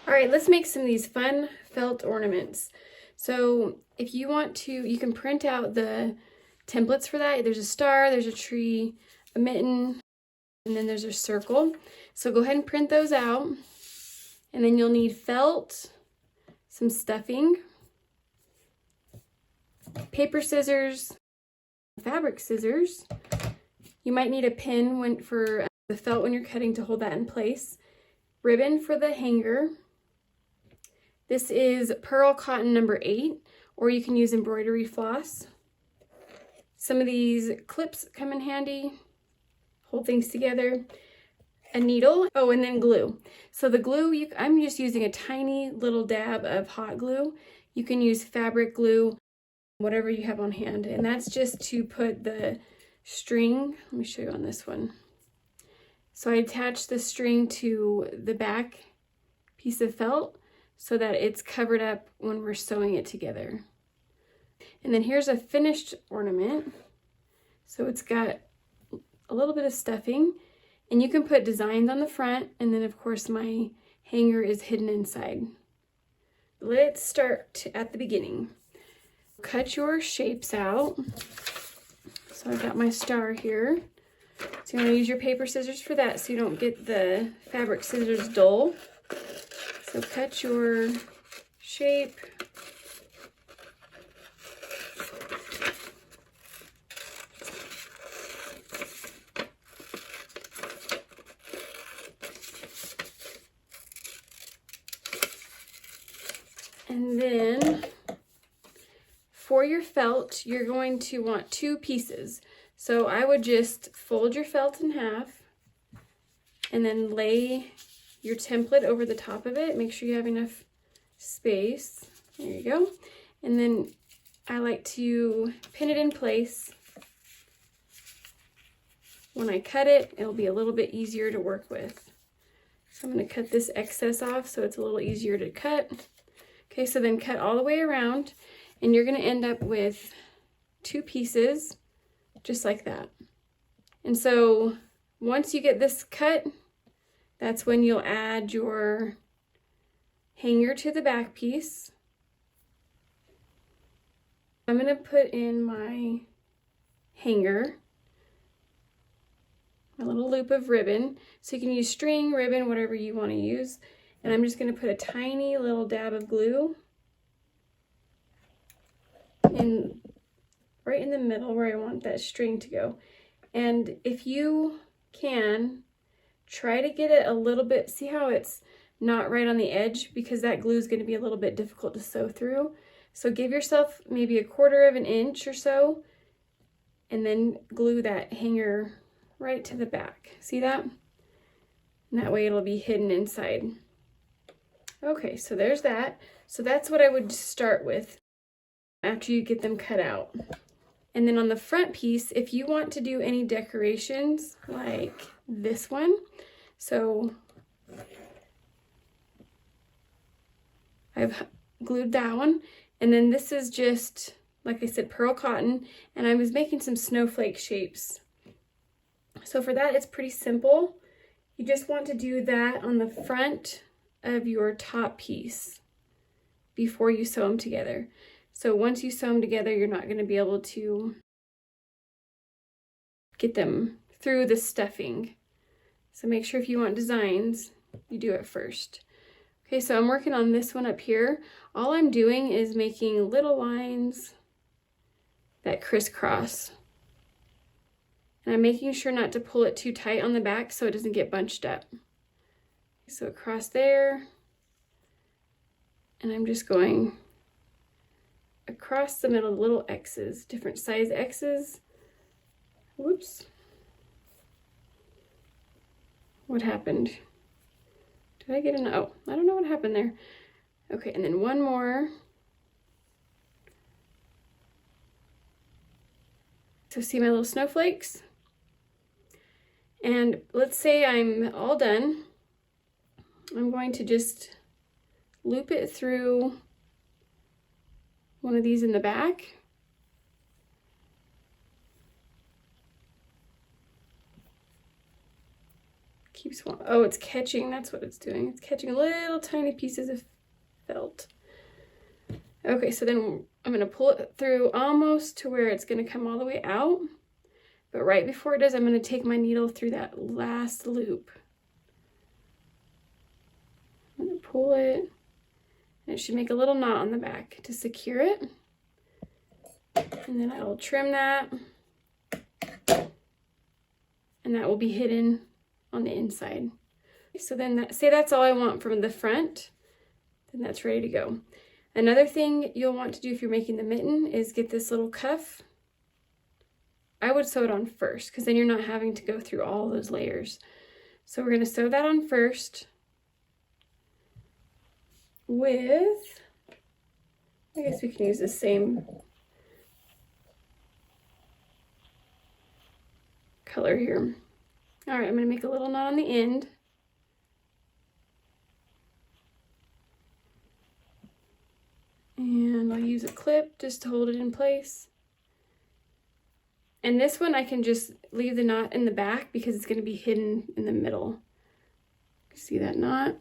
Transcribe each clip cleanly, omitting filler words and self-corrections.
All right, let's make some of these fun felt ornaments. So if you want to, you can print out the templates for that. There's a star, there's a tree, a mitten, and then there's a circle. So go ahead and print those out. And then you'll need felt, some stuffing, paper scissors, fabric scissors. You might need a pin for the felt when you're cutting to hold that in place. Ribbon for the hanger. This is pearl cotton number 8, or you can use embroidery floss. Some of these clips come in handy, hold things together. A needle, oh, and then glue. So the glue, I'm just using a tiny little dab of hot glue. You can use fabric glue, whatever you have on hand, and that's just to put the string. Let me show you on this one. So I attach the string to the back piece of felt so that it's covered up when we're sewing it together. And then here's a finished ornament. So it's got a little bit of stuffing, and you can put designs on the front, and then of course my hanger is hidden inside. Let's start at the beginning. Cut your shapes out. So I've got my star here. So you want to use your paper scissors for that so you don't get the fabric scissors dull. So cut your shape. And then for your felt, you're going to want 2 pieces. So I would just fold your felt in half and then lay your template over the top of it. Make sure you have enough space. There you go. And then I like to pin it in place. When I cut it, it'll be a little bit easier to work with. So I'm going to cut this excess off so it's a little easier to cut. Okay, so then cut all the way around, and you're going to end up with 2 pieces just like that. And so once you get this cut, that's when you'll add your hanger to the back piece. I'm going to put in my hanger, a little loop of ribbon. So you can use string, ribbon, whatever you want to use. And I'm just going to put a tiny little dab of glue in right in the middle where I want that string to go. And if you can, try to get it a little bit, see how it's not right on the edge, because that glue is going to be a little bit difficult to sew through. So give yourself maybe 1/4 of an inch or so, and then glue that hanger right to the back. See that? And that way it'll be hidden inside. Okay, so there's that. So that's what I would start with after you get them cut out. And then on the front piece, if you want to do any decorations like this one, so I've glued that one, and then this is just, like I said, pearl cotton, and I was making some snowflake shapes. So for that, it's pretty simple. You just want to do that on the front of your top piece before you sew them together. So once you sew them together, you're not going to be able to get them through the stuffing. So make sure if you want designs, you do it first. Okay, so I'm working on this one up here. All I'm doing is making little lines that crisscross. And I'm making sure not to pull it too tight on the back so it doesn't get bunched up. So across there, and I'm just going across the middle, little X's, different size X's. Whoops. What happened? Did I get an, oh, I don't know what happened there. Okay, and then one more. So see my little snowflakes? And let's say I'm all done. I'm going to just loop it through one of these in the back. keeps, oh, it's catching, that's what it's doing. It's catching little tiny pieces of felt. Okay, so then I'm gonna pull it through almost to where it's gonna come all the way out. But right before it does, I'm gonna take my needle through that last loop. I'm gonna pull it, and it should make a little knot on the back to secure it. And then I will trim that. And that will be hidden on the inside. So then say that's all I want from the front, then that's ready to go. Another thing you'll want to do if you're making the mitten is get this little cuff. I would sew it on first because then you're not having to go through all those layers. So we're going to sew that on first with, I guess we can use the same color here. All right, I'm going to make a little knot on the end. And I'll use a clip just to hold it in place. And this one I can just leave the knot in the back because it's going to be hidden in the middle. See that knot?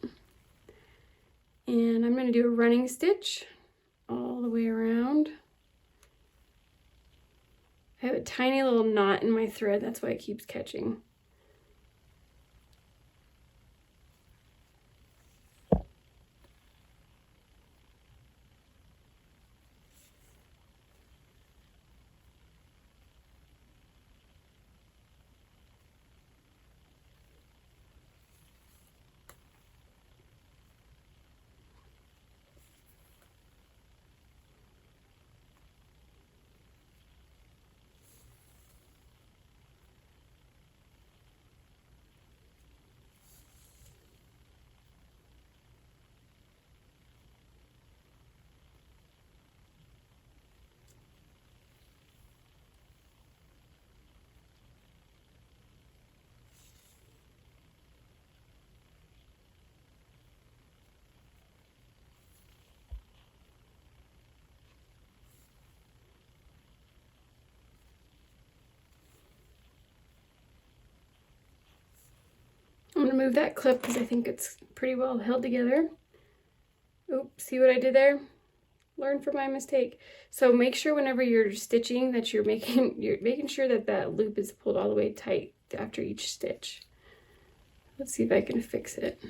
And I'm going to do a running stitch all the way around. I have a tiny little knot in my thread, that's why it keeps catching. I'm going to move that clip because I think it's pretty well held together. Oops, see what I did there? Learn from my mistake. So make sure whenever you're stitching that you're making sure that that loop is pulled all the way tight after each stitch. Let's see if I can fix it.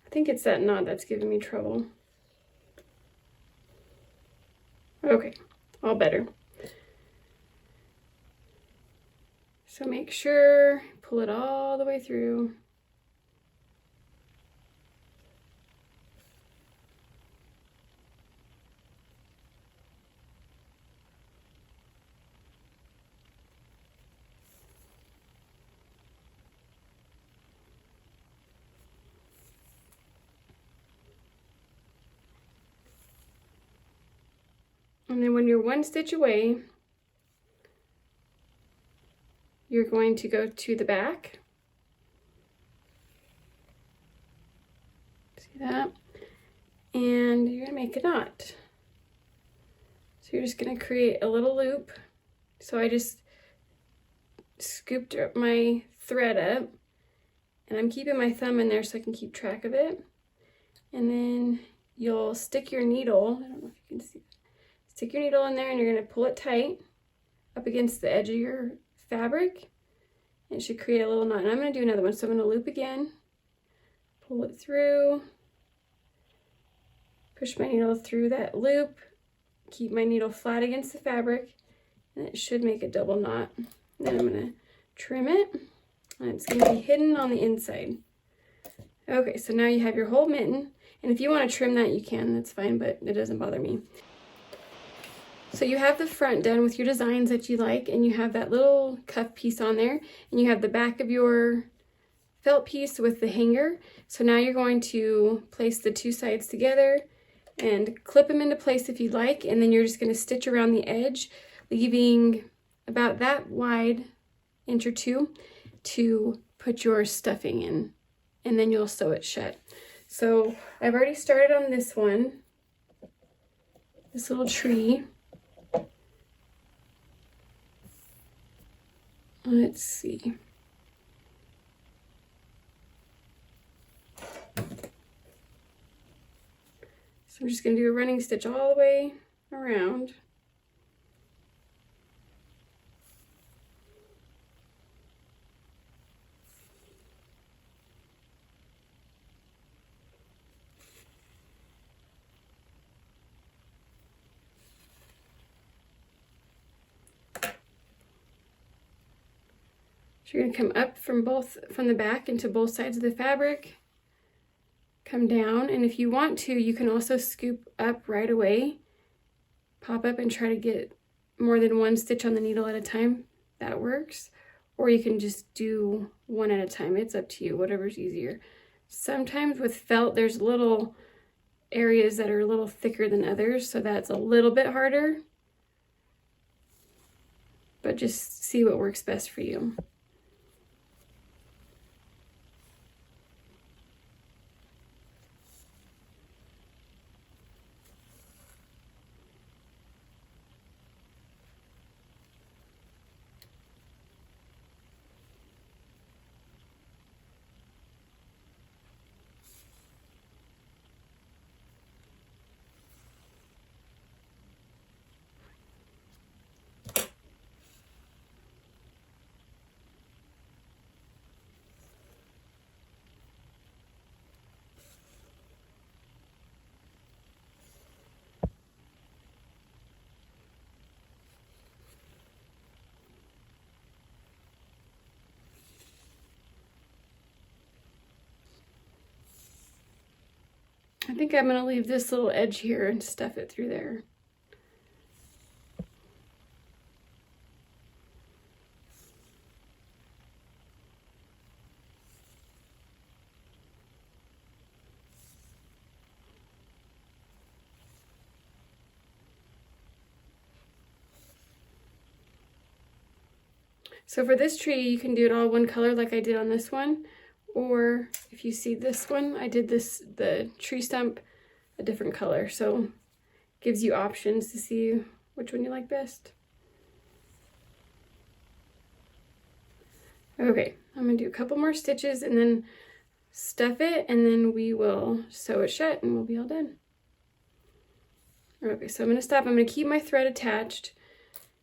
I think it's that knot that's giving me trouble. Okay, all better. So make sure, pull it all the way through. And then when you're one stitch away, you're going to go to the back. See that? And you're going to make a knot. So you're just going to create a little loop. So I just scooped up my thread up, and I'm keeping my thumb in there so I can keep track of it. And then you'll stick your needle, I don't know if you can see, stick your needle in there, and you're going to pull it tight up against the edge of your fabric. It should create a little knot. And I'm going to do another one. So I'm going to loop again, pull it through, push my needle through that loop, keep my needle flat against the fabric, and it should make a double knot. And then I'm going to trim it, and it's going to be hidden on the inside. Okay, so now you have your whole mitten, and if you want to trim that, you can, that's fine, but it doesn't bother me. So you have the front done with your designs that you like, and you have that little cuff piece on there, and you have the back of your felt piece with the hanger. So now you're going to place the two sides together and clip them into place if you like, and then you're just going to stitch around the edge, leaving about that wide, inch or two, to put your stuffing in. and then you'll sew it shut. So I've already started on this one, this little tree. Let's see. So I'm just going to do a running stitch all the way around. So you're going to come up from the back into both sides of the fabric, come down, and if you want to, you can also scoop up right away, pop up and try to get more than one stitch on the needle at a time. That works. Or you can just do one at a time. It's up to you, whatever's easier. Sometimes with felt, there's little areas that are a little thicker than others, so that's a little bit harder. But just see what works best for you. I think I'm going to leave this little edge here and stuff it through there. So for this tree, you can do it all one color like I did on this one. Or if you see this one, I did the tree stump a different color. So gives you options to see which one you like best. Okay, I'm gonna do a couple more stitches and then stuff it, and then we will sew it shut and we'll be all done. Okay, so I'm gonna stop. I'm gonna keep my thread attached,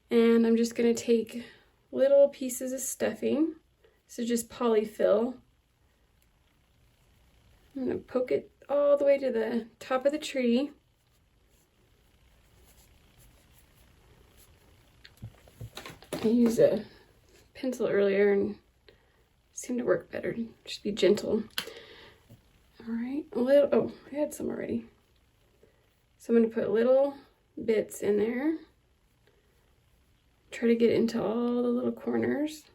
and I'm just gonna take little pieces of stuffing. So just polyfill. I'm gonna poke it all the way to the top of the tree. I used a pencil earlier and it seemed to work better. Just be gentle. All right, oh, I had some already. So I'm gonna put little bits in there. Try to get into all the little corners.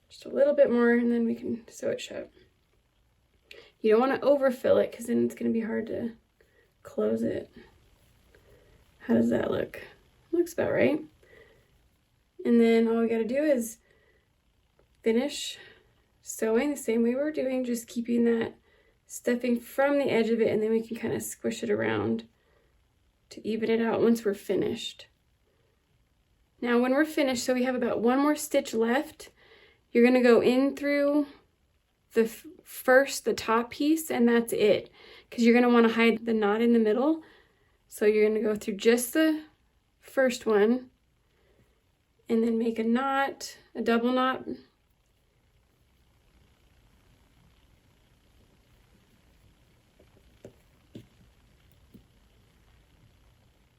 Just a little bit more and then we can sew it shut. You don't want to overfill it because then it's going to be hard to close it. How does that look? Looks about right. And then all we got to do is finish sewing the same way we're doing, just keeping that stuffing from the edge of it, and then we can kind of squish it around to even it out once we're finished. Now when we're finished, so we have about one more stitch left, you're going to go in through the top piece, and that's it, because you're going to want to hide the knot in the middle. So you're going to go through just the first one and then make a knot, a double knot.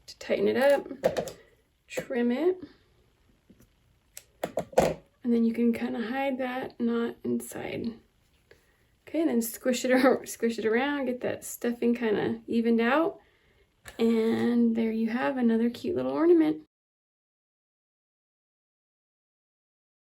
To tighten it up, trim it, and then you can kind of hide that knot inside. Okay, and then squish it around, get that stuffing kind of evened out, and there you have another cute little ornament.